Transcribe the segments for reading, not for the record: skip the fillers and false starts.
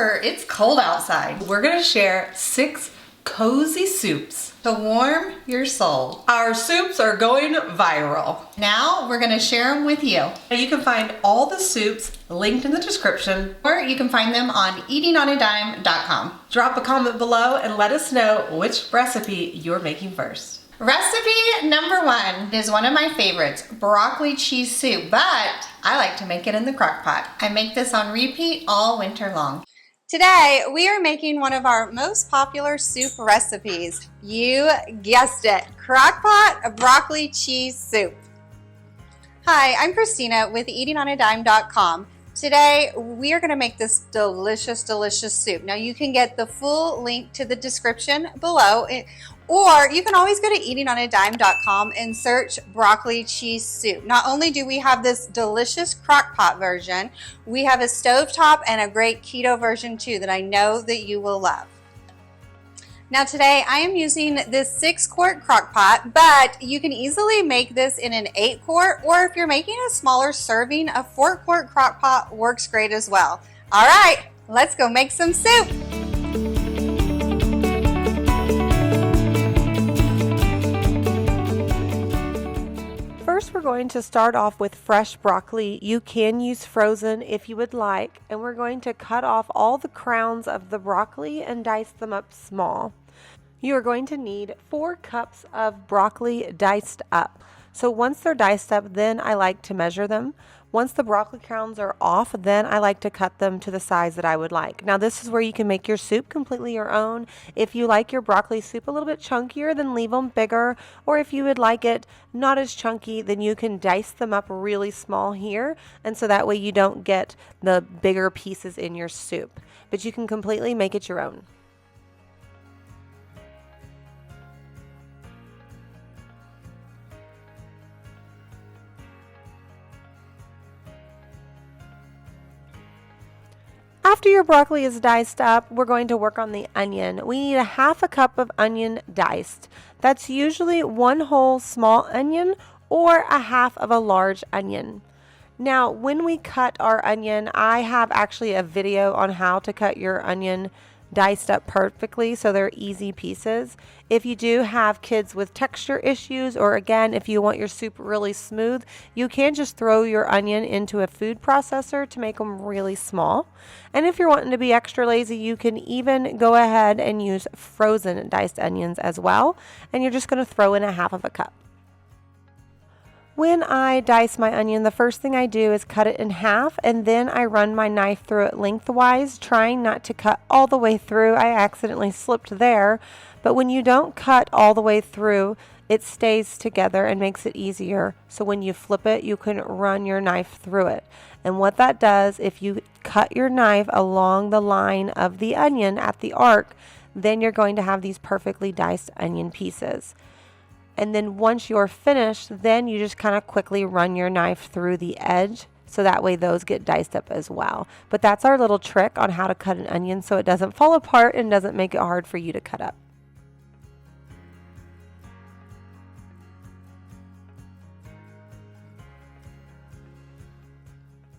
Remember, it's cold outside. We're gonna share 6 cozy soups to warm your soul. Our soups are going viral. Now we're gonna share them with you. You can find all the soups linked in the description, or you can find them on eatingonadime.com. Drop a comment below and let us know which recipe you're making first. Recipe number 1 is one of my favorites, broccoli cheese soup, but I like to make it in the crock pot. I make this on repeat all winter long. Today, we are making one of our most popular soup recipes. You guessed it, crock-pot broccoli cheese soup. Hi, I'm Christina with eatingonadime.com. Today, we are gonna make this delicious, delicious soup. Now, you can get the full link to the description below, or you can always go to eatingonadime.com and search broccoli cheese soup. Not only do we have this delicious crock pot version, we have a stovetop and a great keto version too that I know that you will love. Now today I am using this 6-quart crock pot, but you can easily make this in an 8-quart, or if you're making a smaller serving, a 4-quart crock pot works great as well. All right, let's go make some soup. First, we're going to start off with fresh broccoli. You can use frozen if you would like, and we're going to cut off all the crowns of the broccoli and dice them up small. You are going to need 4 cups of broccoli diced up. So once they're diced up, then I like to measure them. Once the broccoli crowns are off, then I like to cut them to the size that I would like. Now this is where you can make your soup completely your own. If you like your broccoli soup a little bit chunkier, then leave them bigger. Or if you would like it not as chunky, then you can dice them up really small here. And so that way you don't get the bigger pieces in your soup. But you can completely make it your own. After your broccoli is diced up, we're going to work on the onion. We need a 1/2 cup of onion diced. That's usually 1 whole small onion or a 1/2 of a large onion. Now, when we cut our onion, I have actually a video on how to cut your onion diced up perfectly so they're easy pieces. If you do have kids with texture issues, or again, if you want your soup really smooth, you can just throw your onion into a food processor to make them really small. And if you're wanting to be extra lazy, you can even go ahead and use frozen diced onions as well. And you're just going to throw in a 1/2 of a cup. When I dice my onion, the first thing I do is cut it in half, and then I run my knife through it lengthwise, trying not to cut all the way through. I accidentally slipped there, but when you don't cut all the way through, it stays together and makes it easier. So when you flip it, you can run your knife through it. And what that does, if you cut your knife along the line of the onion at the arc, then you're going to have these perfectly diced onion pieces. And then once you're finished, then you just kind of quickly run your knife through the edge, so that way those get diced up as well. But that's our little trick on how to cut an onion so it doesn't fall apart and doesn't make it hard for you to cut up.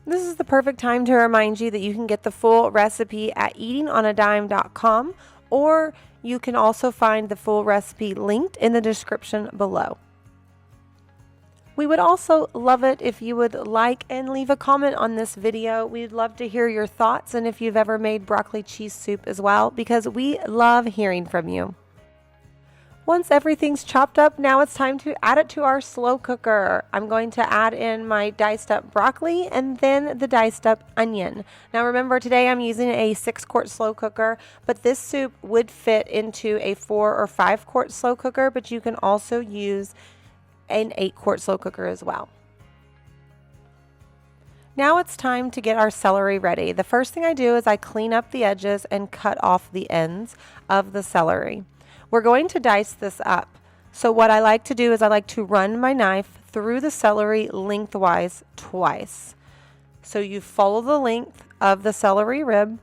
This is the perfect time to remind you that you can get the full recipe at eatingonadime.com, or you can also find the full recipe linked in the description below. We would also love it if you would like and leave a comment on this video. We'd love to hear your thoughts and if you've ever made broccoli cheese soup as well, because we love hearing from you. Once everything's chopped up, now it's time to add it to our slow cooker. I'm going to add in my diced up broccoli and then the diced up onion. Now remember, today I'm using a 6-quart slow cooker, but this soup would fit into a 4 or 5-quart slow cooker, but you can also use an 8-quart slow cooker as well. Now it's time to get our celery ready. The first thing I do is I clean up the edges and cut off the ends of the celery. We're going to dice this up. So what I like to do is I like to run my knife through the celery lengthwise twice. So you follow the length of the celery rib,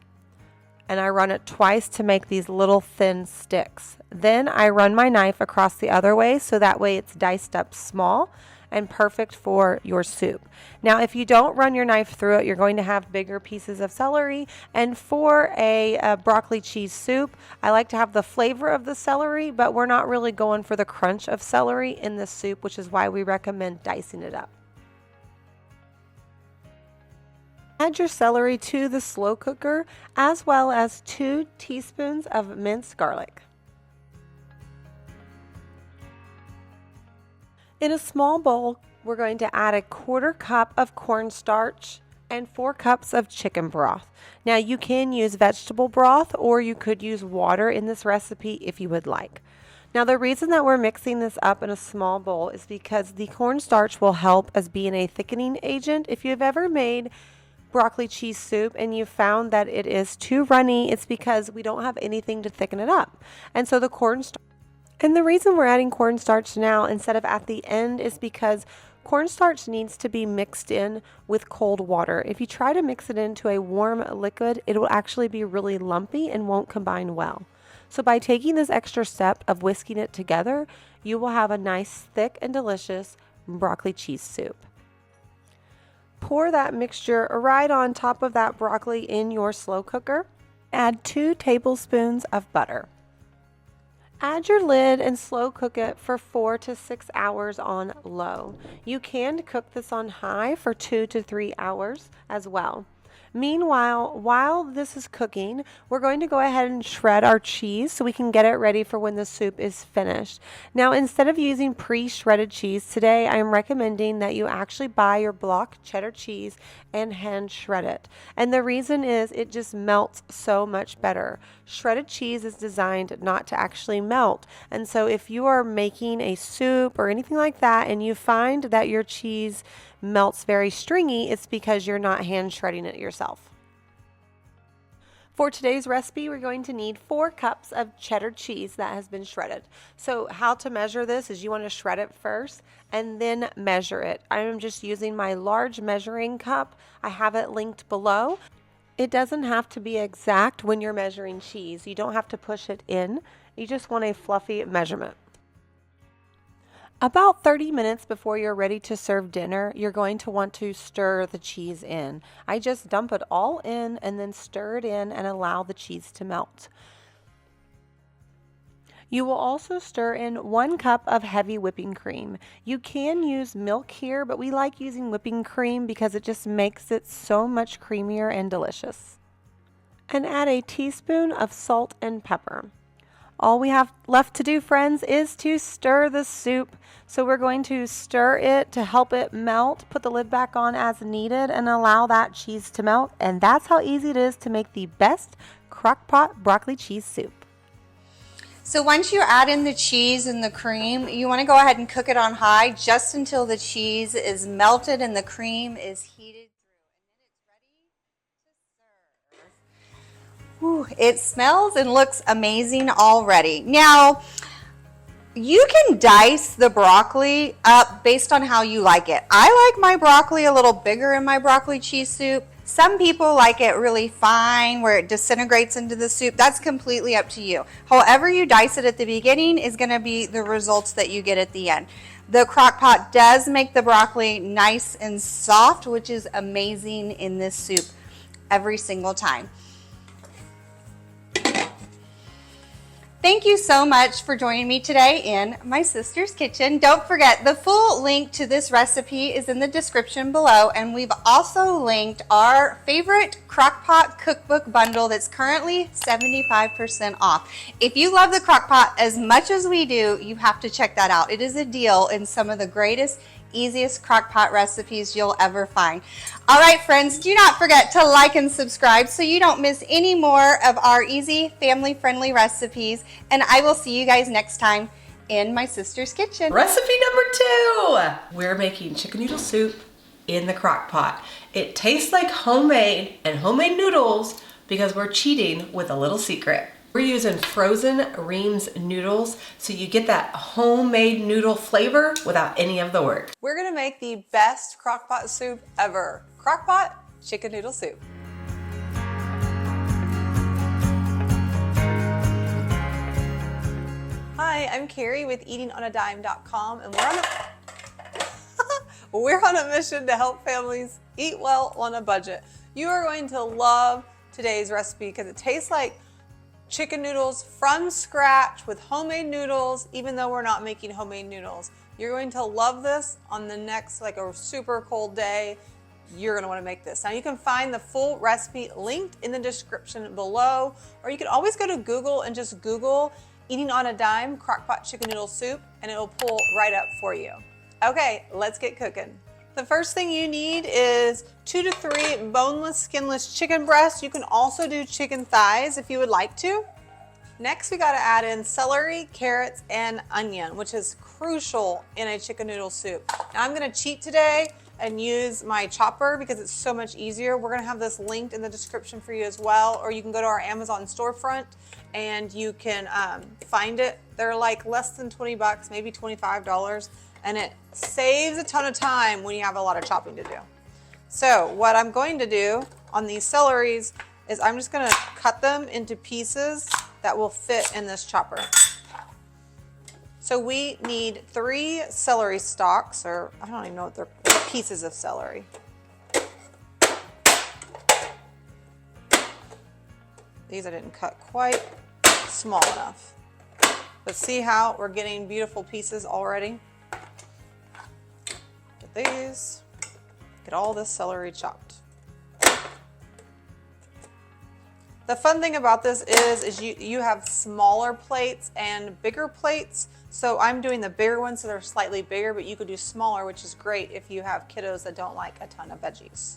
and I run it twice to make these little thin sticks. Then I run my knife across the other way, so that way it's diced up small. and perfect for your soup. Now, if you don't run your knife through it, you're going to have bigger pieces of celery. And for a broccoli cheese soup, I like to have the flavor of the celery, but we're not really going for the crunch of celery in this soup, which is why we recommend dicing it up. Add your celery to the slow cooker, as well as 2 teaspoons of minced garlic. In a small bowl, we're going to add a 1/4 cup of cornstarch and 4 cups of chicken broth. Now, you can use vegetable broth, or you could use water in this recipe if you would like. Now, the reason that we're mixing this up in a small bowl is because the cornstarch will help as being a thickening agent. If you've ever made broccoli cheese soup and you found that it is too runny, it's because we don't have anything to thicken it up. And so the cornstarch, and the reason we're adding cornstarch now instead of at the end is because cornstarch needs to be mixed in with cold water. If you try to mix it into a warm liquid, it will actually be really lumpy and won't combine well. So by taking this extra step of whisking it together, you will have a nice, thick, and delicious broccoli cheese soup. Pour that mixture right on top of that broccoli in your slow cooker. Add 2 tablespoons of butter. Add your lid and slow cook it for 4 to 6 hours on low. You can cook this on high for 2 to 3 hours as well. Meanwhile, while this is cooking, we're going to go ahead and shred our cheese so we can get it ready for when the soup is finished. Now, instead of using pre-shredded cheese today, I'm recommending that you actually buy your block cheddar cheese and hand shred it. And the reason is it just melts so much better. Shredded cheese is designed not to actually melt. And so if you are making a soup or anything like that and you find that your cheese melts very stringy, it's because you're not hand shredding it yourself. For today's recipe, we're going to need 4 cups of cheddar cheese that has been shredded. So how to measure this is you want to shred it first and then measure it. I'm just using my large measuring cup. I have it linked below. It doesn't have to be exact when you're measuring cheese. You don't have to push it in. You just want a fluffy measurement. About 30 minutes before you're ready to serve dinner, you're going to want to stir the cheese in. I just dump it all in and then stir it in and allow the cheese to melt. You will also stir in 1 cup of heavy whipping cream. You can use milk here, but we like using whipping cream because it just makes it so much creamier and delicious. And add a teaspoon of salt and pepper. All we have left to do, friends, is to stir the soup. So we're going to stir it to help it melt, put the lid back on as needed, and allow that cheese to melt. And that's how easy it is to make the best crock-pot broccoli cheese soup. So once you add in the cheese and the cream, you want to go ahead and cook it on high just until the cheese is melted and the cream is heated through. And then it's ready to serve. Ooh, it smells and looks amazing already. Now, you can dice the broccoli up based on how you like it. I like my broccoli a little bigger in my broccoli cheese soup. Some people like it really fine where it disintegrates into the soup. That's completely up to you. However you dice it at the beginning is going to be the results that you get at the end. The crock-pot does make the broccoli nice and soft, which is amazing in this soup every single time. Thank you so much for joining me today in my sister's kitchen. Don't forget, the full link to this recipe is in the description below, and we've also linked our favorite crock-pot cookbook bundle that's currently 75% off. If you love the crock-pot as much as we do, you have to check that out. It is a deal in some of the greatest, easiest crock-pot recipes you'll ever find. All right, friends, do not forget to like and subscribe so you don't miss any more of our easy, family-friendly recipes. And I will see you guys next time in my sister's kitchen. Recipe number 2. We're making chicken noodle soup in the crock pot. It tastes like homemade and homemade noodles because we're cheating with a little secret. We're using frozen Reams noodles, so you get that homemade noodle flavor without any of the work. We're gonna make the best crock-pot soup ever. Crock-pot chicken noodle soup. Hi, I'm Carrie with eatingonadime.com, and we're on a We're on a mission to help families eat well on a budget. You are going to love today's recipe because it tastes like chicken noodles from scratch with homemade noodles, even though we're not making homemade noodles. You're going to love this on the next, like a super cold day. You're going to want to make this. Now you can find the full recipe linked in the description below, or you can always go to Google and just Google eating on a dime crock-pot chicken noodle soup and it will pull right up for you. Okay, let's get cooking. The first thing you need is 2 to 3 boneless, skinless chicken breasts. You can also do chicken thighs if you would like to. Next, we got to add in celery, carrots, and onion, which is crucial in a chicken noodle soup. Now, I'm going to cheat today and use my chopper because it's so much easier. We're going to have this linked in the description for you as well, or you can go to our Amazon storefront and you can find it. They're like less than 20 bucks, maybe $25, and it saves a ton of time when you have a lot of chopping to do. So what I'm going to do on these celeries is I'm just going to cut them into pieces that will fit in this chopper. So we need 3 celery stalks, or I don't even know what they're, pieces of celery. These I didn't cut quite small enough. But see how we're getting beautiful pieces already? Get these, get all this celery chopped. The fun thing about this is you have smaller plates and bigger plates. So I'm doing the bigger ones so they're slightly bigger, but you could do smaller, which is great if you have kiddos that don't like a ton of veggies.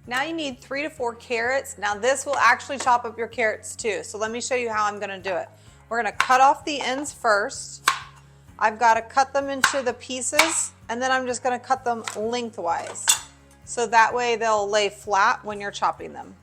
Now you need 3 to 4 carrots. Now this will actually chop up your carrots too. So let me show you how I'm gonna do it. We're gonna cut off the ends first. I've gotta cut them into the pieces, and then I'm just gonna cut them lengthwise. So that way they'll lay flat when you're chopping them.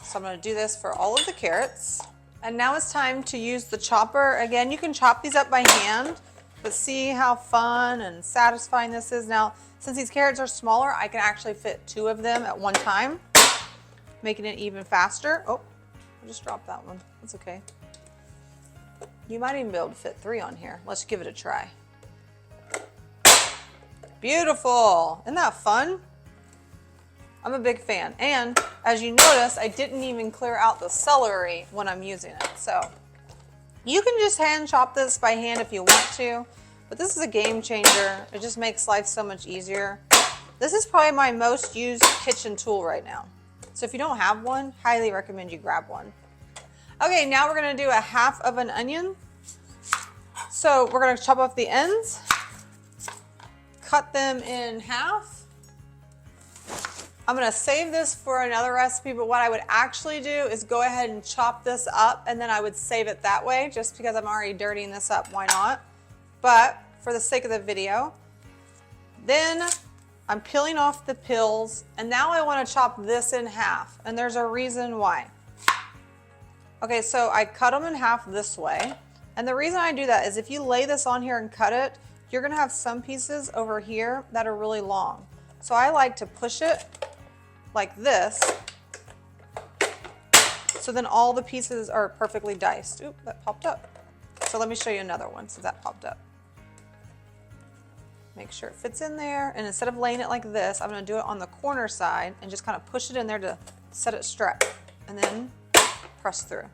So I'm going to do this for all of the carrots. And now it's time to use the chopper. Again, you can chop these up by hand, but see how fun and satisfying this is. Now, since these carrots are smaller, I can actually fit 2 of them at one time, making it even faster. Oh, I just dropped that one. That's okay. You might even be able to fit 3 on here. Let's give it a try. Beautiful. Isn't that fun? I'm a big fan. And as you notice, I didn't even clear out the celery when I'm using it. So you can just hand chop this by hand if you want to, but this is a game changer. It just makes life so much easier. This is probably my most used kitchen tool right now. So if you don't have one, highly recommend you grab one. Okay, now we're gonna do a half of an onion. So we're gonna chop off the ends, cut them in half. I'm gonna save this for another recipe, but what I would actually do is go ahead and chop this up, and then I would save it that way, just because I'm already dirtying this up, why not? But for the sake of the video, then I'm peeling off the peels, and now I wanna chop this in half, and there's a reason why. Okay, so I cut them in half this way, and the reason I do that is if you lay this on here and cut it, you're gonna have some pieces over here that are really long. So I like to push it like this, so then all the pieces are perfectly diced. Oop, that popped up. So let me show you another one since that popped up. Make sure it fits in there, and instead of laying it like this, I'm gonna do it on the corner side and just kind of push it in there to set it straight, and then press through.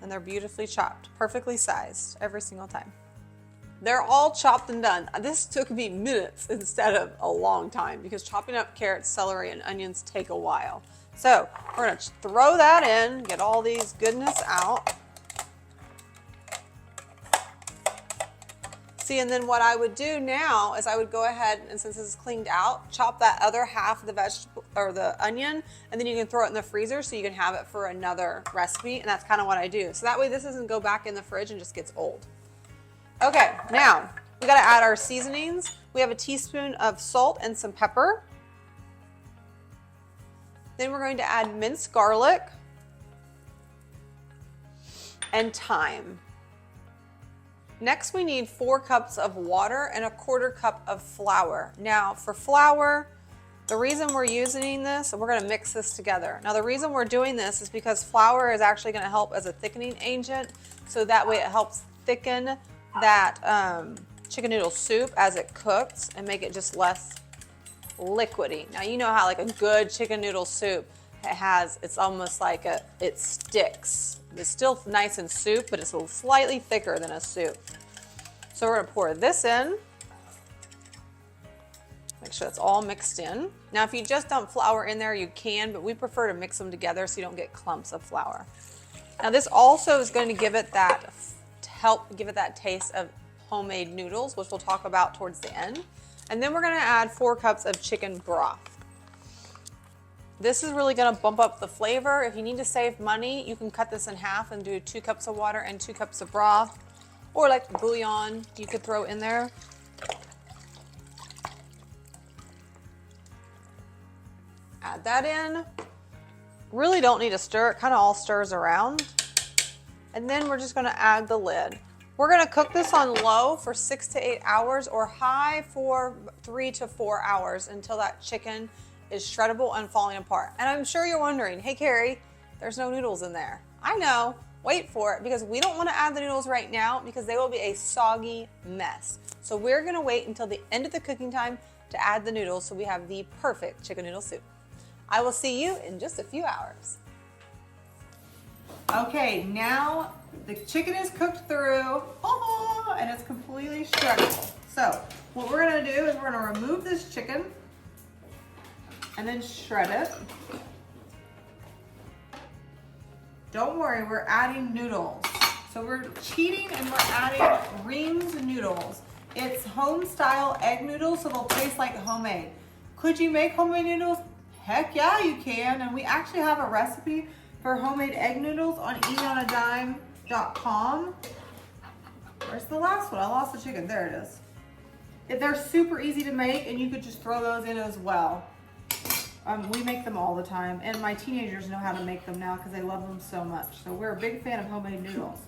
And they're beautifully chopped, perfectly sized every single time. They're all chopped and done. This took me minutes instead of a long time because chopping up carrots, celery, and onions take a while. So we're gonna throw that in, get all these goodness out. See, and then what I would do now is I would go ahead, and since this is cleaned out, chop that other half of the vegetable or the onion, and then you can throw it in the freezer so you can have it for another recipe, and that's kind of what I do. So that way this doesn't go back in the fridge and just gets old. Okay, now we gotta add our seasonings. We have a teaspoon of salt and some pepper. Then we're going to add minced garlic and thyme. Next, we need 4 cups of water and a 1/4 cup of flour. Now, for flour, the reason we're using this, and we're gonna mix this together. Now, the reason we're doing this is because flour is actually gonna help as a thickening agent, so that way it helps thicken that chicken noodle soup as it cooks and make it just less liquidy. Now you know how like a good chicken noodle soup, it's almost like it sticks. It's still nice and soup, but it's a slightly thicker than a soup. So we're gonna pour this in. Make sure it's all mixed in. Now if you just dump flour in there, you can, but we prefer to mix them together so you don't get clumps of flour. Now this also is going to give it help give it that taste of homemade noodles, which we'll talk about towards the end. And then we're gonna add 4 cups of chicken broth. This is really gonna bump up the flavor. If you need to save money, you can cut this in half and do 2 cups of water and 2 cups of broth, or like bouillon you could throw in there. Add that in. Really don't need to stir, it kind of all stirs around. And then we're just gonna add the lid. We're gonna cook this on low for 6 to 8 hours or high for 3 to 4 hours until that chicken is shreddable and falling apart. And I'm sure you're wondering, hey Carrie, there's no noodles in there. I know, wait for it, because we don't wanna add the noodles right now because they will be a soggy mess. So we're gonna wait until the end of the cooking time to add the noodles so we have the perfect chicken noodle soup. I will see you in just a few hours. Okay, now the chicken is cooked through, and it's completely shreddable. So what we're gonna do is we're gonna remove this chicken and then shred it. Don't worry, we're adding noodles. So we're cheating and we're adding Ream's noodles. It's home style egg noodles, so they'll taste like homemade. Could you make homemade noodles? Heck yeah, you can. And we actually have a recipe for homemade egg noodles on eatonadime.com. Where's the last one? I lost the chicken. There it is. They're super easy to make, and you could just throw those in as well. We make them all the time, and my teenagers know how to make them now because they love them so much. So we're a big fan of homemade noodles.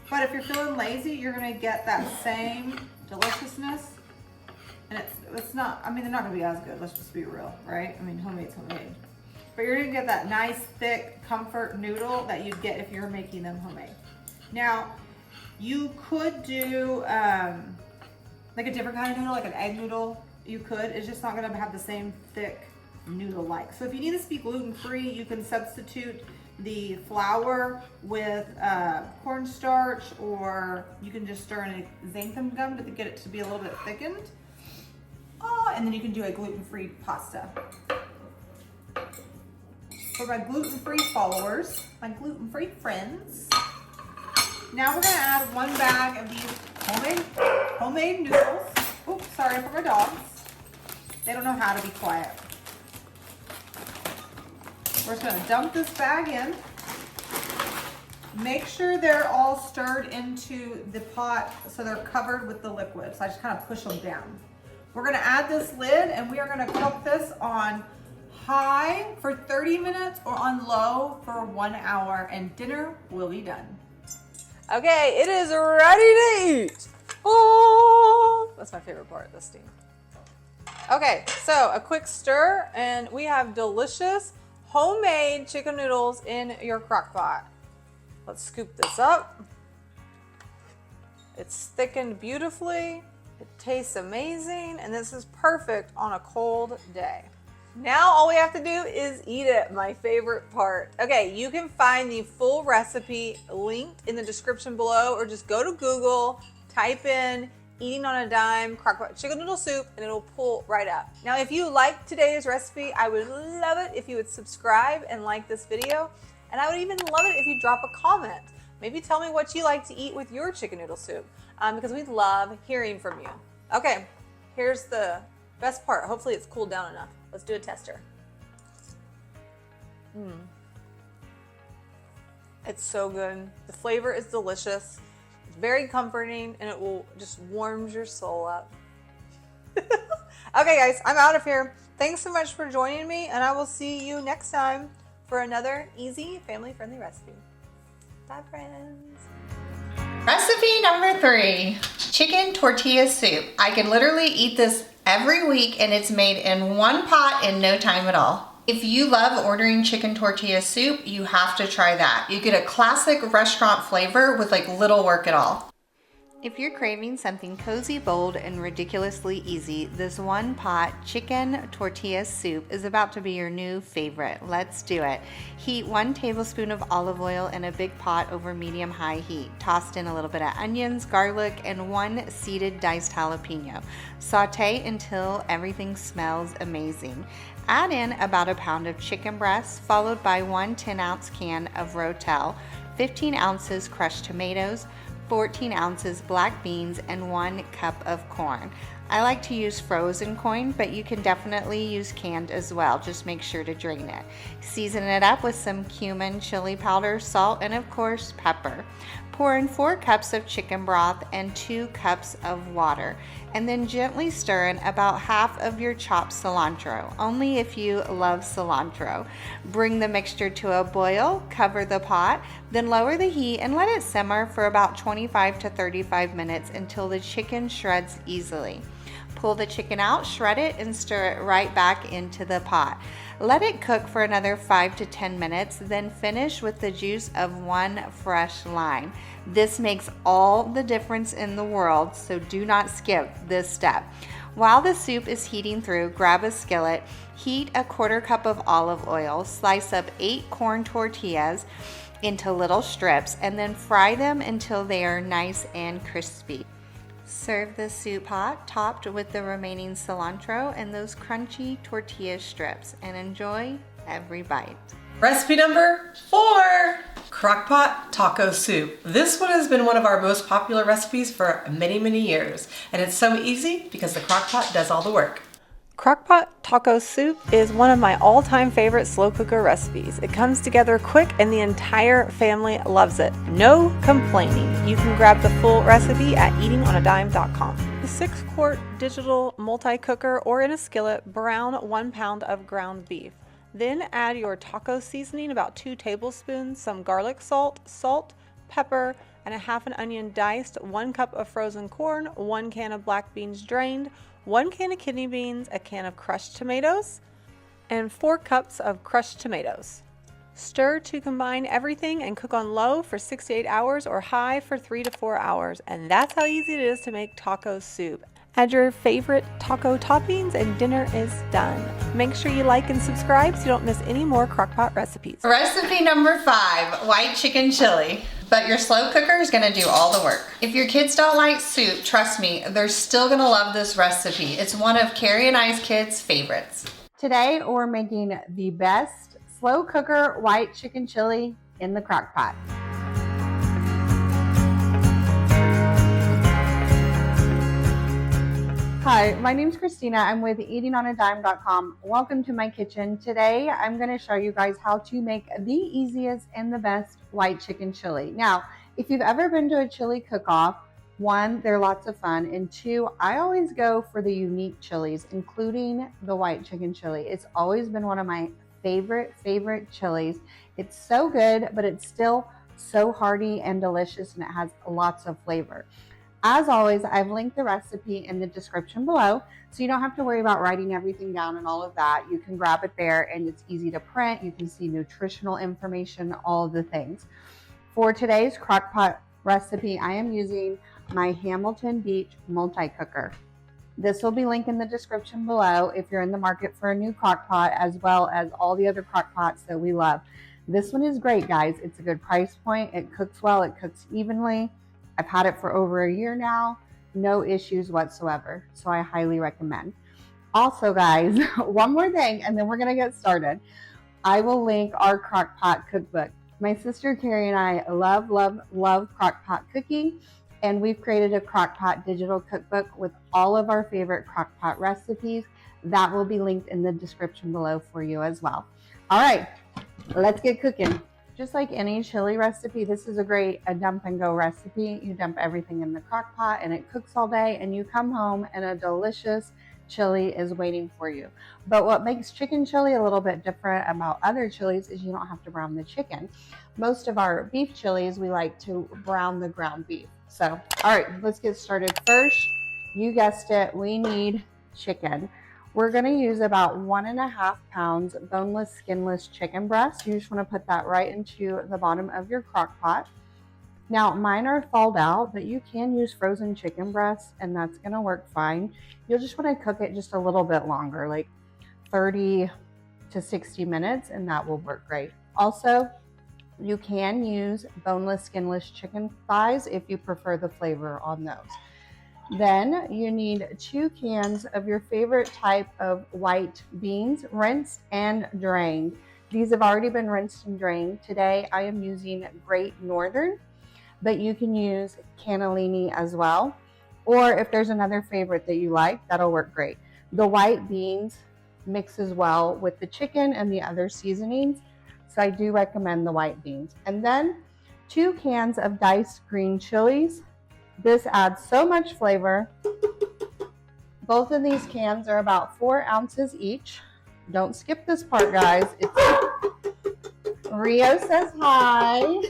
But if you're feeling lazy, you're gonna get that same deliciousness. And it's not, I mean, they're not gonna be as good, let's just be real, right? I mean, homemade's homemade. But you're gonna get that nice, thick, comfort noodle that you'd get if you're making them homemade. Now, you could do like a different kind of noodle, like an egg noodle. You could, it's just not gonna have the same thick noodle-like. So if you need this to be gluten-free, you can substitute the flour with cornstarch, or you can just stir in a xanthan gum to get it to be a little bit thickened. And then you can do a gluten-free pasta. For my gluten-free followers, my gluten-free friends, now we're gonna add 1 bag of these homemade noodles. Oops, sorry for my dogs. They don't know how to be quiet. We're just gonna dump this bag in. Make sure they're all stirred into the pot so they're covered with the liquid. So I just kind of push them down. We're gonna add this lid and we are gonna cook this on high for 30 minutes or on low for 1 hour, and dinner will be done. Okay, it is ready to eat. Oh, that's my favorite part, the steam. Okay, so a quick stir and we have delicious homemade chicken noodles in your crock pot. Let's scoop this up. It's thickened beautifully. It tastes amazing, and this is perfect on a cold day. Now all we have to do is eat it, my favorite part. Okay, you can find the full recipe linked in the description below, or just go to Google, type in Eating on a Dime Crock-pot chicken noodle soup, and it'll pull right up. Now, if you liked today's recipe, I would love it if you would subscribe and like this video, and I would even love it if you drop a comment. Maybe tell me what you like to eat with your chicken noodle soup, because we love hearing from you. Okay, here's the best part. Hopefully it's cooled down enough. Let's do a tester. It's so good. The flavor is delicious. It's very comforting, and it will just warms your soul up. Okay guys, I'm out of here. Thanks so much for joining me, and I will see you next time for another easy, family-friendly recipe. Bye friends. Recipe number 3, chicken tortilla soup. I can literally eat this every week, and it's made in 1 pot in no time at all. If you love ordering chicken tortilla soup, you have to try that. You get a classic restaurant flavor with like little work at all. If you're craving something cozy, bold, and ridiculously easy, this one-pot chicken tortilla soup is about to be your new favorite. Let's do it. Heat 1 tablespoon of olive oil in a big pot over medium-high heat. Toss in a little bit of onions, garlic, and 1 seeded diced jalapeno. Saute until everything smells amazing. Add in about a pound of chicken breast, followed by 1 10-ounce can of Rotel, 15 ounces crushed tomatoes, 14 ounces black beans, and 1 cup of corn. I like to use frozen corn, but you can definitely use canned as well. Just make sure to drain it. Season it up with some cumin, chili powder, salt, and of course pepper. Pour in 4 cups of chicken broth and 2 cups of water, and then gently stir in about half of your chopped cilantro, only if you love cilantro. Bring the mixture to a boil, cover the pot, then lower the heat and let it simmer for about 25 to 35 minutes until the chicken shreds easily. Pull the chicken out, shred it, and stir it right back into the pot. Let it cook for another 5 to 10 minutes, then finish with the juice of 1 fresh lime. This makes all the difference in the world, so do not skip this step. While the soup is heating through, grab a skillet, heat a 1/4 cup of olive oil, slice up 8 corn tortillas into little strips, and then fry them until they are nice and crispy. Serve the soup hot, topped with the remaining cilantro and those crunchy tortilla strips, and enjoy every bite. Recipe number 4, Crock-pot taco soup. This one has been one of our most popular recipes for many, many years, and it's so easy because the Crock-pot does all the work. Crock-pot taco soup is one of my all-time favorite slow cooker recipes. It comes together quick and the entire family loves it. No complaining. You can grab the full recipe at eatingonadime.com. The 6-quart digital multi-cooker or in a skillet, brown 1 pound of ground beef. Then add your taco seasoning, about 2 tablespoons, some garlic salt, pepper, and a half an onion diced, 1 cup of frozen corn, 1 can of black beans drained, 1 can of kidney beans, a can of crushed tomatoes, and 4 cups of crushed tomatoes. Stir to combine everything and cook on low for 6 to 8 hours or high for 3 to 4 hours. And that's how easy it is to make taco soup. Add your favorite taco toppings and dinner is done. Make sure you like and subscribe so you don't miss any more Crock-pot recipes. Recipe number 5, white chicken chili. But your slow cooker is gonna do all the work. If your kids don't like soup, trust me, they're still gonna love this recipe. It's one of Carrie and I's kids' favorites. Today we're making the best slow cooker white chicken chili in the Crock-pot. Hi, my name's Christina. I'm with eatingonadime.com. Welcome to my kitchen. Today I'm going to show you guys how to make the easiest and the best white chicken chili. Now, if you've ever been to a chili cook-off, 1, they're lots of fun, and 2, I always go for the unique chilies, including the white chicken chili. It's always been one of my favorite chilies. It's so good, but it's still so hearty and delicious, and it has lots of flavor. As always, I've linked the recipe in the description below, so you don't have to worry about writing everything down and all of that. You can grab it there, and it's easy to print. You can see nutritional information, all of the things. For today's Crock-pot recipe, I am using my Hamilton Beach multi-cooker. This will be linked in the description below if you're in the market for a new Crock-pot, as well as all the other Crock-pots that we love. This one is great, guys. It's a good price point. It cooks well. It cooks evenly. I've had it for over a year now. No issues whatsoever. So I highly recommend. Also, guys, one more thing, and then we're going to get started. I will link our Crock-pot cookbook. My sister Carrie and I love Crock-pot cooking, and we've created a Crock-pot digital cookbook with all of our favorite Crock-pot recipes. That will be linked in the description below for you as well. All right, let's get cooking. Just like any chili recipe, this is a great dump and go recipe. You dump everything in the Crock-pot and it cooks all day, and you come home and a delicious chili is waiting for you. But what makes chicken chili a little bit different about other chilies is you don't have to brown the chicken. Most of our beef chilies, we like to brown the ground beef. So, all right, let's get started. First, you guessed it, we need chicken. We're going to use about 1.5 pounds boneless, skinless chicken breast. You just want to put that right into the bottom of your Crock-pot. Now, mine are thawed out, but you can use frozen chicken breasts, and that's going to work fine. You'll just want to cook it just a little bit longer, like 30 to 60 minutes, and that will work great. Also, you can use boneless, skinless chicken thighs if you prefer the flavor on those. Then you need 2 cans of your favorite type of white beans, rinsed and drained. These have already been rinsed and drained. Today I am using Great Northern, but you can use cannellini as well. Or if there's another favorite that you like, that'll work great. The white beans mixes well with the chicken and the other seasonings, so I do recommend the white beans. And then 2 cans of diced green chilies. This adds so much flavor. Both of these cans are about 4 ounces each. Don't skip this part, guys. Rio says hi.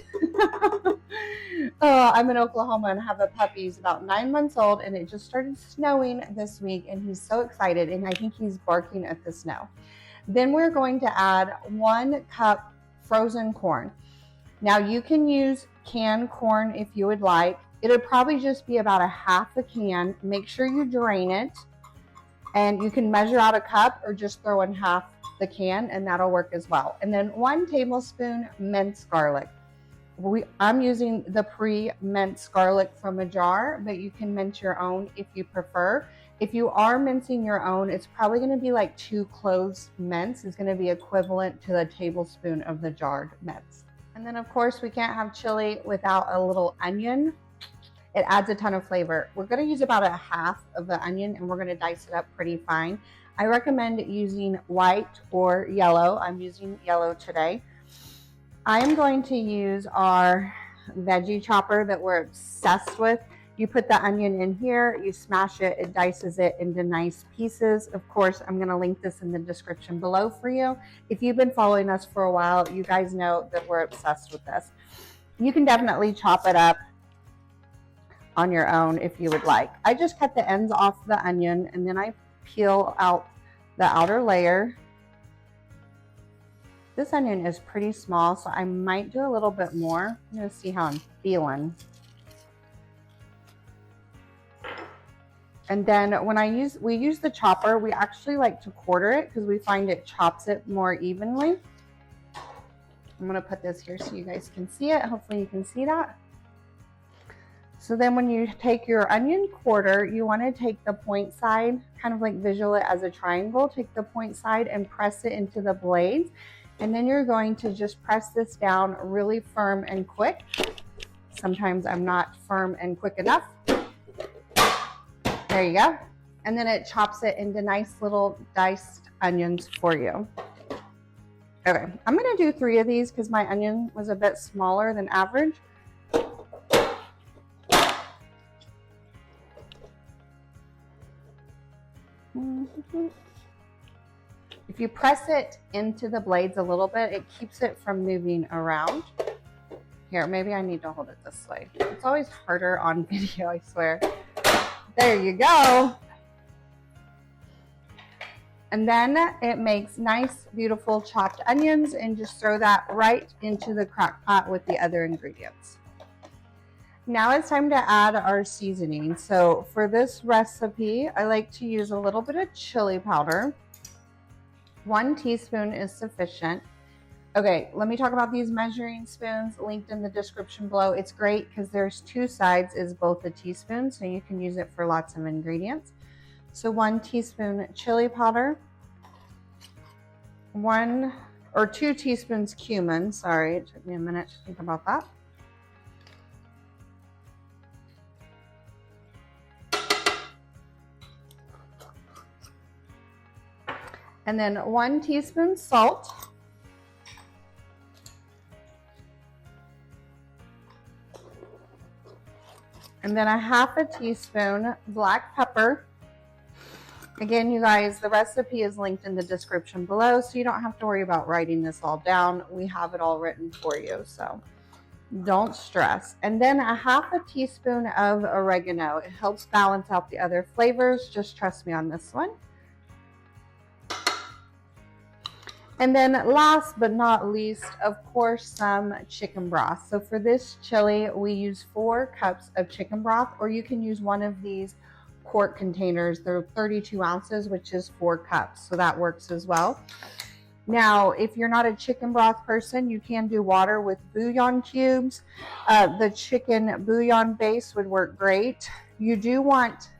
Oh, I'm in Oklahoma and have a puppy. He's about 9 months old, and it just started snowing this week, and he's so excited, and I think he's barking at the snow. Then we're going to add 1 cup frozen corn. Now you can use canned corn if you would like. It'll probably just be about a half a can. Make sure you drain it, and you can measure out a cup or just throw in half the can, and that'll work as well. And then 1 tablespoon minced garlic. I'm using the pre-minced garlic from a jar, but you can mince your own if you prefer. If you are mincing your own, it's probably going to be like 2 cloves minced. It's going to be equivalent to the tablespoon of the jarred mince. And then of course we can't have chili without a little onion. It adds a ton of flavor. We're going to use about a half of the onion, and we're going to dice it up pretty fine. I recommend using white or yellow. I'm using yellow today. I am going to use our veggie chopper that we're obsessed with. You put the onion in here, you smash it, it dices it into nice pieces. Of course, I'm going to link this in the description below for you. If you've been following us for a while, you guys know that we're obsessed with this. You can definitely chop it up on your own if you would like. I just cut the ends off the onion, and then I peel out the outer layer. This onion is pretty small, so I might do a little bit more. I'm going to see how I'm feeling. And then when we use the chopper, we actually like to quarter it because we find it chops it more evenly. I'm going to put this here so you guys can see it. Hopefully you can see that. So then when you take your onion quarter, you want to take the point side, kind of like visual it as a triangle, take the point side and press it into the blades. And then you're going to just press this down really firm and quick. Sometimes I'm not firm and quick enough. There you go. And then it chops it into nice little diced onions for you. Okay, I'm going to do 3 of these because my onion was a bit smaller than average. If you press it into the blades a little bit, it keeps it from moving around. Here, maybe I need to hold it this way. It's always harder on video, I swear. There you go. And then it makes nice, beautiful chopped onions, and just throw that right into the crock pot with the other ingredients. Now it's time to add our seasoning. So for this recipe, I like to use a little bit of chili powder. 1 teaspoon is sufficient. Okay, let me talk about these measuring spoons linked in the description below. It's great because there's 2 sides is both a teaspoon, so you can use it for lots of ingredients. So 1 teaspoon chili powder, 1 or 2 teaspoons cumin. Sorry, it took me a minute to think about that. And then 1 teaspoon salt. And then a half a teaspoon black pepper. Again, you guys, the recipe is linked in the description below, so you don't have to worry about writing this all down. We have it all written for you, so don't stress. And then a half a teaspoon of oregano. It helps balance out the other flavors. Just trust me on this one. And then last but not least, of course, some chicken broth. So for this chili, we use 4 cups of chicken broth, or you can use one of these quart containers. They're 32 ounces, which is 4 cups. So that works as well. Now, if you're not a chicken broth person, you can do water with bouillon cubes. The chicken bouillon base would work great. You do want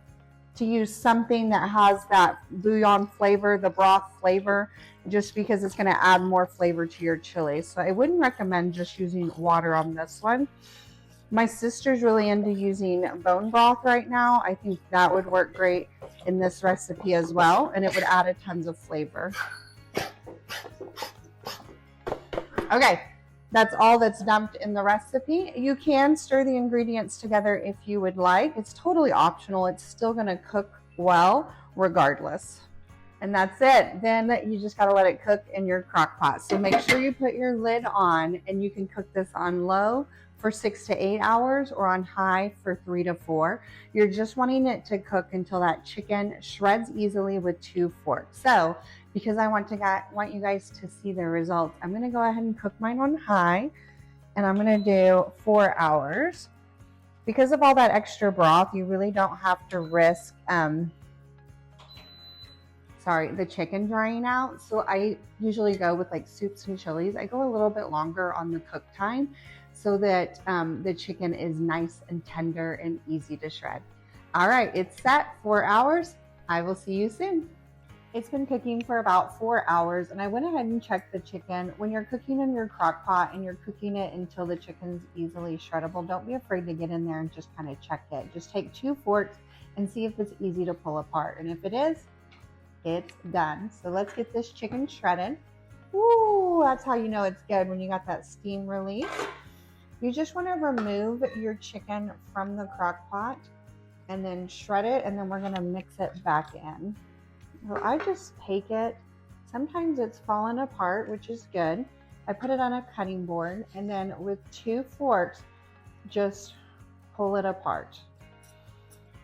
to use something that has that bouillon flavor, the broth flavor, just because it's going to add more flavor to your chili. So I wouldn't recommend just using water on this one. My sister's really into using bone broth right now. I think that would work great in this recipe as well, and it would add a tons of flavor. Okay, that's all that's dumped in the recipe. You can stir the ingredients together if you would like. It's totally optional. It's still going to cook well regardless. And that's it. Then you just got to let it cook in your crock pot. So make sure you put your lid on, and you can cook this on low for 6 to 8 hours or on high for 3 to 4. You're just wanting it to cook until that chicken shreds easily with 2 forks. So because I want you guys to see the results, I'm going to go ahead and cook mine on high, and I'm going to do 4 hours. Because of all that extra broth, you really don't have to risk the chicken drying out. So I usually go with like soups and chilies. I go a little bit longer on the cook time so that the chicken is nice and tender and easy to shred. All right, it's set. 4 hours. I will see you soon. It's been cooking for about 4 hours, and I went ahead and checked the chicken. When you're cooking in your crock pot and you're cooking it until the chicken's easily shreddable, don't be afraid to get in there and just kind of check it. Just take 2 forks and see if it's easy to pull apart. And if it is, it's done. So let's get this chicken shredded. Ooh, that's how you know it's good, when you got that steam release. You just want to remove your chicken from the crock pot and then shred it, and then we're going to mix it back in. So I just take it. Sometimes it's fallen apart, which is good. I put it on a cutting board, and then with 2 forks, just pull it apart.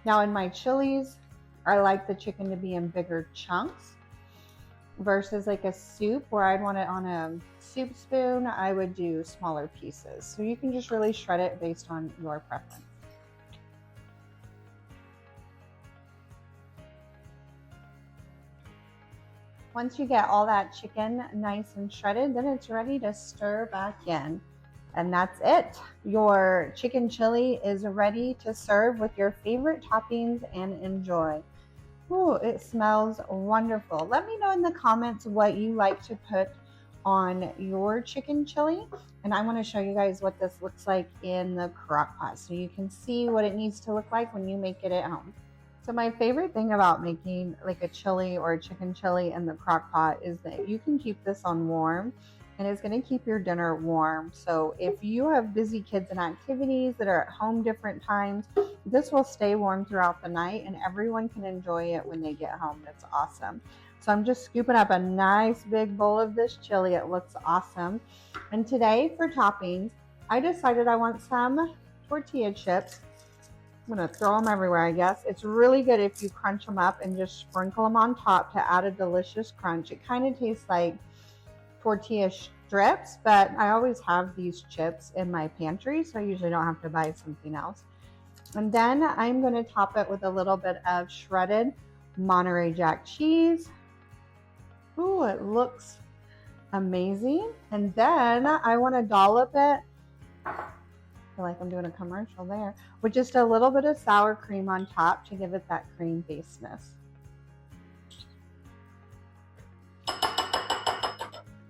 Now in my chilies, I like the chicken to be in bigger chunks versus like a soup where I'd want it on a soup spoon. I would do smaller pieces. So you can just really shred it based on your preference. Once you get all that chicken nice and shredded, then it's ready to stir back in. And that's it. Your chicken chili is ready to serve with your favorite toppings and enjoy. Ooh, it smells wonderful. Let me know in the comments what you like to put on your chicken chili. And I want to show you guys what this looks like in the crock pot so you can see what it needs to look like when you make it at home. So my favorite thing about making like a chili or a chicken chili in the crock pot is that you can keep this on warm, and it's going to keep your dinner warm. So if you have busy kids and activities that are at home different times, this will stay warm throughout the night, and everyone can enjoy it when they get home. That's awesome. So I'm just scooping up a nice big bowl of this chili. It looks awesome. And today for toppings, I decided I want some tortilla chips. I'm going to throw them everywhere, I guess. It's really good if you crunch them up and just sprinkle them on top to add a delicious crunch. It kind of tastes like tortilla strips, but I always have these chips in my pantry, so I usually don't have to buy something else. And then I'm going to top it with a little bit of shredded Monterey Jack cheese. Ooh, it looks amazing. And then I want to dollop it, I feel like I'm doing a commercial there, with just a little bit of sour cream on top to give it that cream baseness.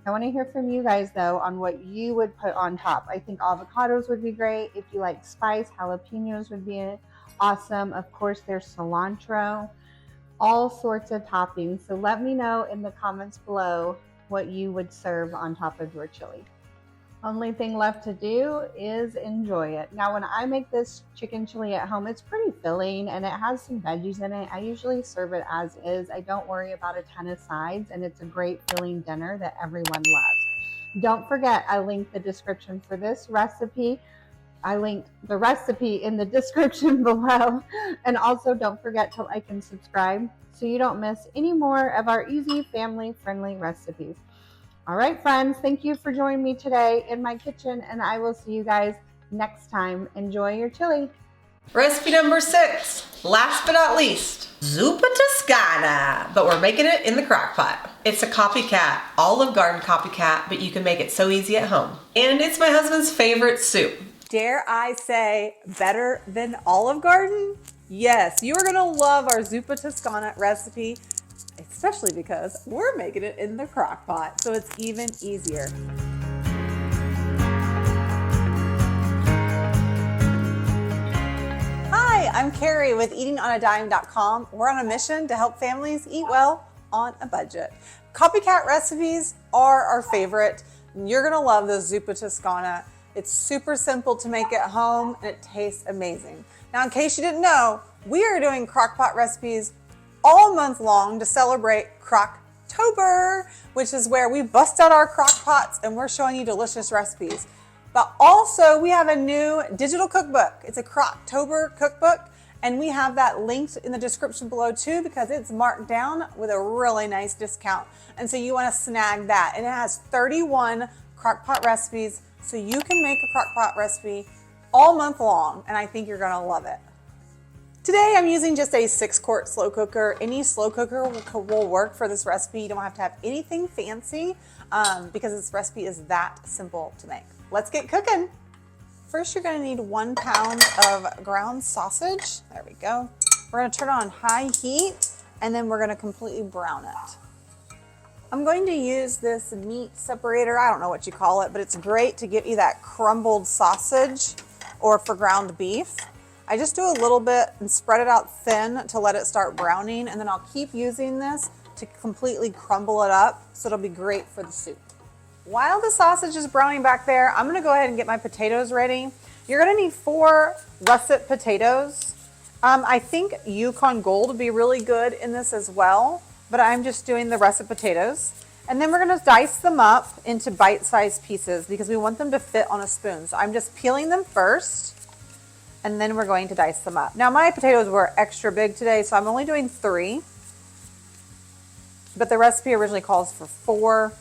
I want to hear from you guys though on what you would put on top. I think avocados would be great. If you like spice, jalapenos would be awesome. Of course, there's cilantro, all sorts of toppings. So let me know in the comments below what you would serve on top of your chili. Only thing left to do is enjoy it. Now, when I make this chicken chili at home, it's pretty filling and it has some veggies in it. I usually serve it as is. I don't worry about a ton of sides, and it's a great filling dinner that everyone loves. Don't forget, I linked the description for this recipe. I linked the recipe in the description below. And also don't forget to like and subscribe so you don't miss any more of our easy family-friendly recipes. All right, friends, thank you for joining me today in my kitchen, and I will see you guys next time. Enjoy your chili. Recipe number 6, last but not least, Zupa Tuscana, but we're making it in the Crock-pot. It's a copycat, Olive Garden copycat, but you can make it so easy at home. And it's my husband's favorite soup. Dare I say better than Olive Garden? Yes, you are gonna love our Zupa Tuscana recipe, especially because we're making it in the Crock-pot, so it's even easier. Hi, I'm Carrie with eatingonadime.com. We're on a mission to help families eat well on a budget. Copycat recipes are our favorite. You're gonna love the Zupa Tuscana. It's super simple to make at home and it tastes amazing. Now, in case you didn't know, we are doing Crock-pot recipes all month long to celebrate Crocktober, which is where we bust out our Crock-pots and we're showing you delicious recipes. But also we have a new digital cookbook. It's a Crocktober cookbook, and we have that linked in the description below too because it's marked down with a really nice discount. And so you want to snag that. And it has 31 Crock-pot recipes, so you can make a Crock-pot recipe all month long, and I think you're gonna love it. Today I'm using just a 6-quart slow cooker. Any slow cooker will work for this recipe. You don't have to have anything fancy because this recipe is that simple to make. Let's get cooking. First, you're gonna need 1 pound of ground sausage. There we go. We're gonna turn it on high heat and then we're gonna completely brown it. I'm going to use this meat separator. I don't know what you call it, but it's great to give you that crumbled sausage or for ground beef. I just do a little bit and spread it out thin to let it start browning, and then I'll keep using this to completely crumble it up so it'll be great for the soup. While the sausage is browning back there, I'm gonna go ahead and get my potatoes ready. You're gonna need 4 russet potatoes. I think Yukon Gold would be really good in this as well, but I'm just doing the russet potatoes. And then we're gonna dice them up into bite-sized pieces because we want them to fit on a spoon. So I'm just peeling them first, and then we're going to dice them up. Now my potatoes were extra big today, so I'm only doing 3, but the recipe originally calls for 4.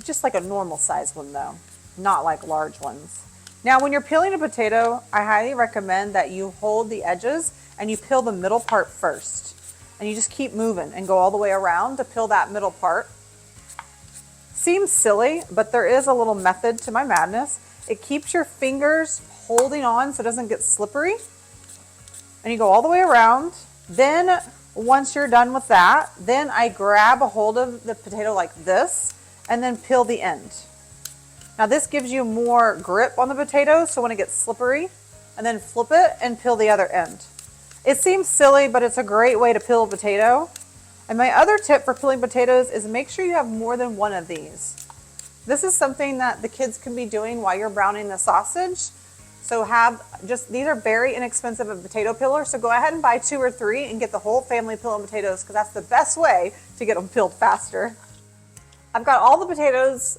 Just like a normal size one though, not like large ones. Now when you're peeling a potato, I highly recommend that you hold the edges and you peel the middle part first. And you just keep moving and go all the way around to peel that middle part. Seems silly, but there is a little method to my madness. It keeps your fingers holding on so it doesn't get slippery. And you go all the way around. Then once you're done with that, then I grab a hold of the potato like this and then peel the end. Now this gives you more grip on the potato so when it gets slippery, and then flip it and peel the other end. It seems silly, but it's a great way to peel a potato. And my other tip for peeling potatoes is make sure you have more than 1 of these. This is something that the kids can be doing while you're browning the sausage. So these are very inexpensive a potato peeler, so go ahead and buy 2 or 3 and get the whole family peeling potatoes because that's the best way to get them peeled faster. I've got all the potatoes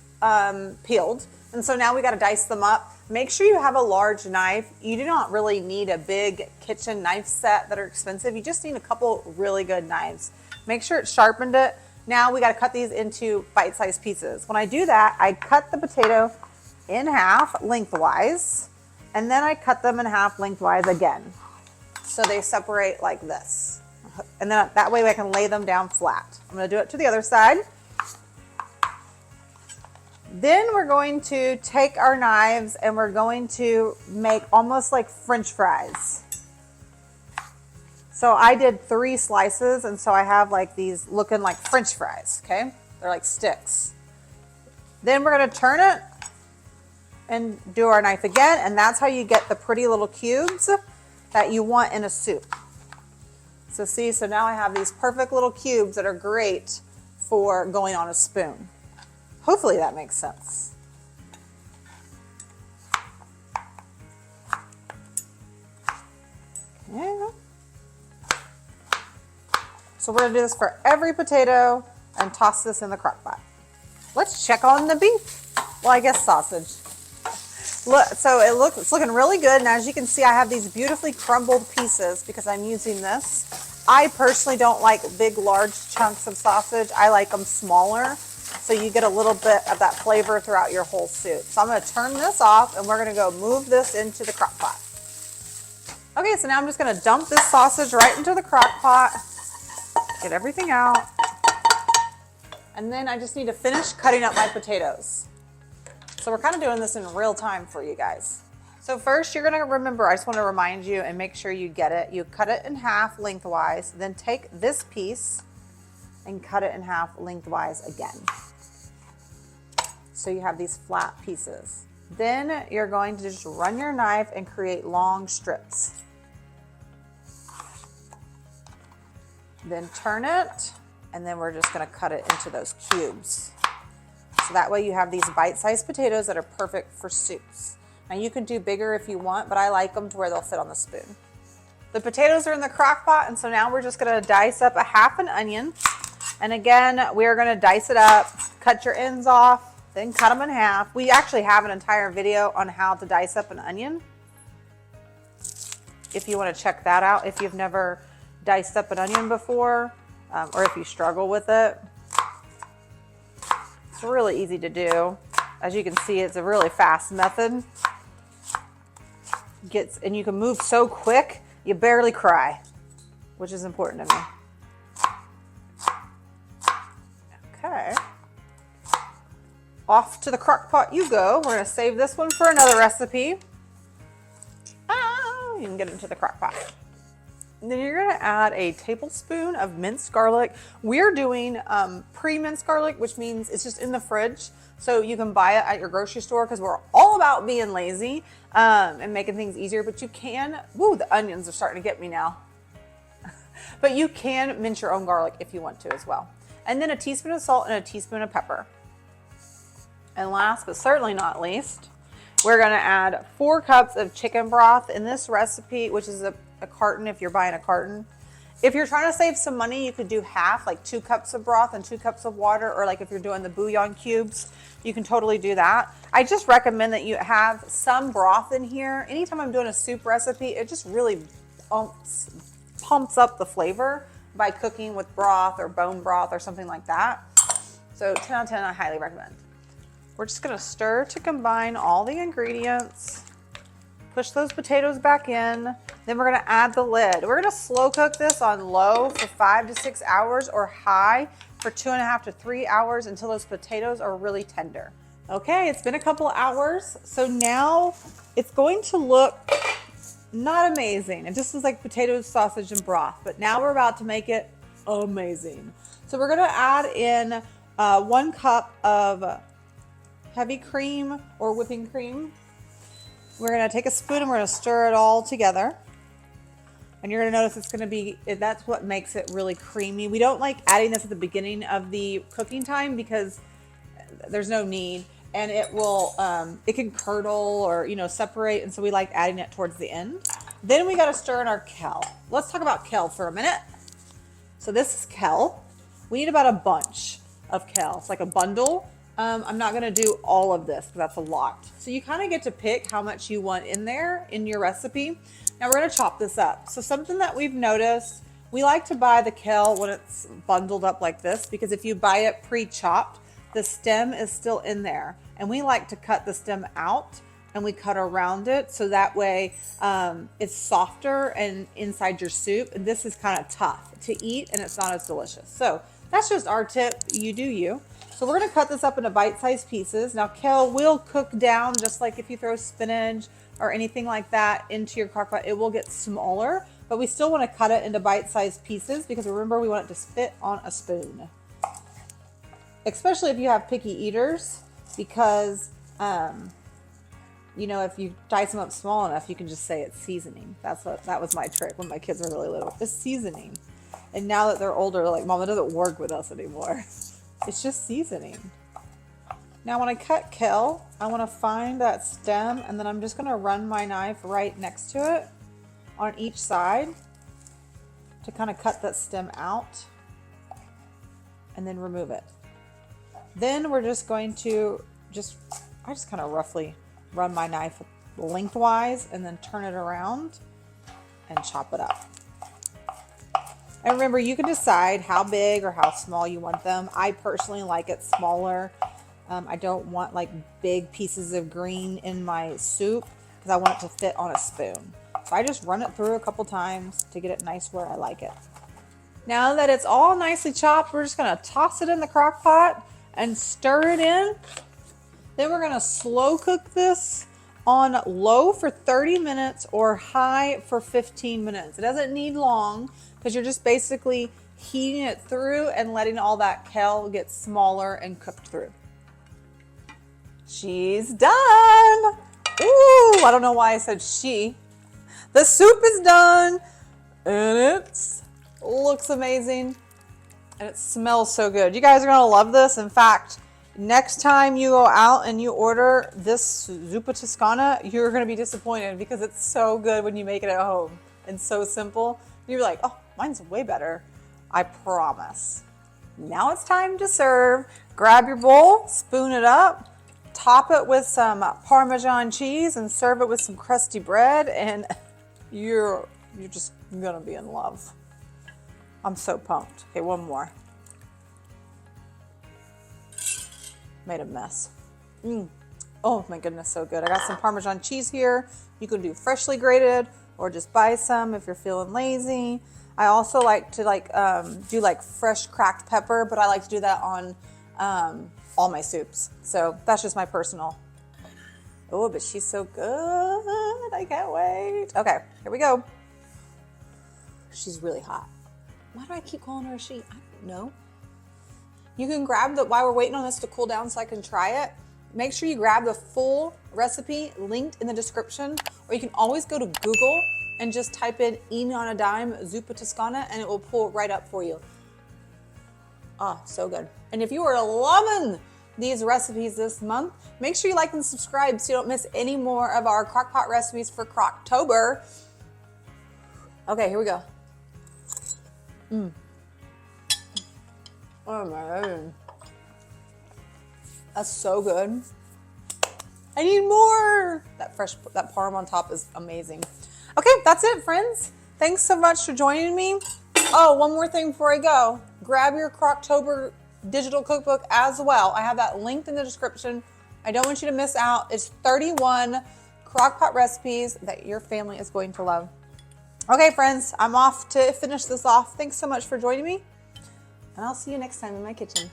peeled, and so now we got to dice them up. Make sure you have a large knife. You do not really need a big kitchen knife set that are expensive. You just need a couple really good knives. Make sure it's sharpened it. Now we got to cut these into bite-sized pieces. When I do that, I cut the potato in half lengthwise, and then I cut them in half lengthwise again. So they separate like this. And then that way I can lay them down flat. I'm gonna do it to the other side. Then we're going to take our knives and we're going to make almost like French fries. So I did 3 slices, and so I have like these looking like French fries, okay? They're like sticks. Then we're gonna turn it and do our knife again, and that's how you get the pretty little cubes that you want in a soup. So see, so now I have these perfect little cubes that are great for going on a spoon. Hopefully that makes sense. Okay. So we're gonna do this for every potato and toss this in the crock pot. Let's check on the beef. Well, I guess sausage. Look, so it's looking really good. And as you can see, I have these beautifully crumbled pieces because I'm using this. I personally don't like big, large chunks of sausage. I like them smaller. so you get a little bit of that flavor throughout your whole soup. So I'm gonna turn this off and we're gonna go move this into the crock pot. Okay, so now I'm just gonna dump this sausage right into the crock pot, get everything out, and then I just need to finish cutting up my potatoes. So we're kind of doing this in real time for you guys. So first you're gonna remember, I just wanna remind you and make sure you get it. You cut it in half lengthwise, then take this piece and cut it in half lengthwise again. So you have these flat pieces. Then you're going to just run your knife and create long strips. Then turn it, and then we're just gonna cut it into those cubes. So that way you have these bite-sized potatoes that are perfect for soups. Now you can do bigger if you want, but I like them to where they'll fit on the spoon. The potatoes are in the crock pot, and so now we're just gonna dice up a half an onion. And again, we are gonna dice it up, cut your ends off, then cut them in half. We actually have an entire video on how to dice up an onion, if you wanna check that out, if you've never diced up an onion before, or if you struggle with it. It's really easy to do. As you can see, it's a really fast method. And you can move so quick, you barely cry, which is important to me. Okay. Off to the crock pot you go. We're gonna save this one for another recipe. You can get it into the crock pot. And then you're gonna add a tablespoon of minced garlic. We're doing pre-minced garlic, which means it's just in the fridge. So you can buy it at your grocery store because we're all about being lazy and making things easier. But you can, woo, the onions are starting to get me now. But you can mince your own garlic if you want to as well. And then a teaspoon of salt and a teaspoon of pepper. And last but certainly not least, we're gonna add 4 cups of chicken broth in this recipe, which is a carton if you're buying a carton. If you're trying to save some money, you could do half, like 2 cups of broth and 2 cups of water, or like if you're doing the bouillon cubes, you can totally do that. I just recommend that you have some broth in here. Anytime I'm doing a soup recipe, it just really pumps up the flavor by cooking with broth or bone broth or something like that. So 10 out of 10, I highly recommend. We're just gonna stir to combine all the ingredients. Push those potatoes back in. Then we're gonna add the lid. We're gonna slow cook this on low for 5 to 6 hours or high for 2.5 to 3 hours until those potatoes are really tender. Okay, it's been a couple hours. So now it's going to look not amazing. It just looks like potatoes, sausage, and broth, but now we're about to make it amazing. So we're gonna add in 1 cup of heavy cream or whipping cream. We're gonna take a spoon and we're gonna stir it all together. And you're gonna notice it's gonna be, that's what makes it really creamy. We don't like adding this at the beginning of the cooking time because there's no need. And it will, it can curdle or, separate. And so we like adding it towards the end. Then we gotta stir in our kale. Let's talk about kale for a minute. So this is kale. We need about a bunch of kale. It's like a bundle. I'm not gonna do all of this because that's a lot. So you kind of get to pick how much you want in there in your recipe. Now we're gonna chop this up. So something that we've noticed, we like to buy the kale when it's bundled up like this because if you buy it pre-chopped, the stem is still in there. And we like to cut the stem out and we cut around it so that way it's softer and inside your soup. And this is kind of tough to eat and it's not as delicious. So that's just our tip. You do you. So we're gonna cut this up into bite-sized pieces. Now kale will cook down just like if you throw spinach or anything like that into your crock pot, it will get smaller, but we still wanna cut it into bite-sized pieces because remember we want it to fit on a spoon. Especially if you have picky eaters because, if you dice them up small enough, you can just say it's seasoning. That was my trick when my kids were really little, it's seasoning. And now that they're older, they're like, Mom, it doesn't work with us anymore. It's just seasoning. Now when I cut kale, I want to find that stem and then I'm just going to run my knife right next to it on each side to kind of cut that stem out and then remove it. Then we're just going to I just kind of roughly run my knife lengthwise and then turn it around and chop it up. And remember, you can decide how big or how small you want them. I personally like it smaller. I don't want like big pieces of green in my soup because I want it to fit on a spoon. So I just run it through a couple times to get it nice where I like it. Now that it's all nicely chopped, we're just gonna toss it in the crock pot and stir it in. Then we're gonna slow cook this on low for 30 minutes or high for 15 minutes. It doesn't need long because you're just basically heating it through and letting all that kale get smaller and cooked through. She's done. Ooh, I don't know why I said she. The soup is done and it looks amazing and it smells so good. You guys are gonna love this. In fact, next time you go out and you order this Zupa Tuscana, you're gonna be disappointed because it's so good when you make it at home and so simple. You're like, oh, mine's way better. I promise. Now it's time to serve. Grab your bowl, spoon it up, top it with some Parmesan cheese and serve it with some crusty bread and you're just gonna be in love. I'm so pumped. Okay, one more. Made a mess. Oh my goodness, so good. I got some Parmesan cheese here. You can do freshly grated or just buy some if you're feeling lazy. I also like to do like fresh cracked pepper, but I like to do that on all my soups. So that's just my personal. Oh, but she's so good. I can't wait. Okay, here we go. She's really hot. Why do I keep calling her a she? I don't know. You can grab while we're waiting on this to cool down so I can try it, make sure you grab the full recipe linked in the description, or you can always go to Google and just type in eating on a dime Zupa Tuscana and it will pull right up for you. Ah, so good. And if you are loving these recipes this month, make sure you like and subscribe so you don't miss any more of our crock-pot recipes for Crocktober. Okay, here we go. Oh my God. That's so good. I need more. That parm on top is amazing. Okay, that's it, friends. Thanks so much for joining me. Oh, one more thing before I go. Grab your Crocktober digital cookbook as well. I have that linked in the description. I don't want you to miss out. It's 31 crock-pot recipes that your family is going to love. Okay, friends, I'm off to finish this off. Thanks so much for joining me, and I'll see you next time in my kitchen.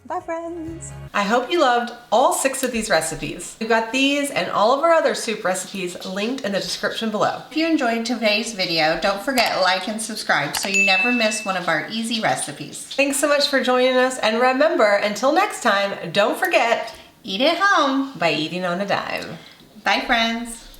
Bye, friends. I hope you loved all 6 of these recipes. We've got these and all of our other soup recipes linked in the description below. If you enjoyed today's video, don't forget like and subscribe so you never miss one of our easy recipes. Thanks so much for joining us, and remember, until next time, don't forget, Eat at home. by eating on a dime. Bye, friends.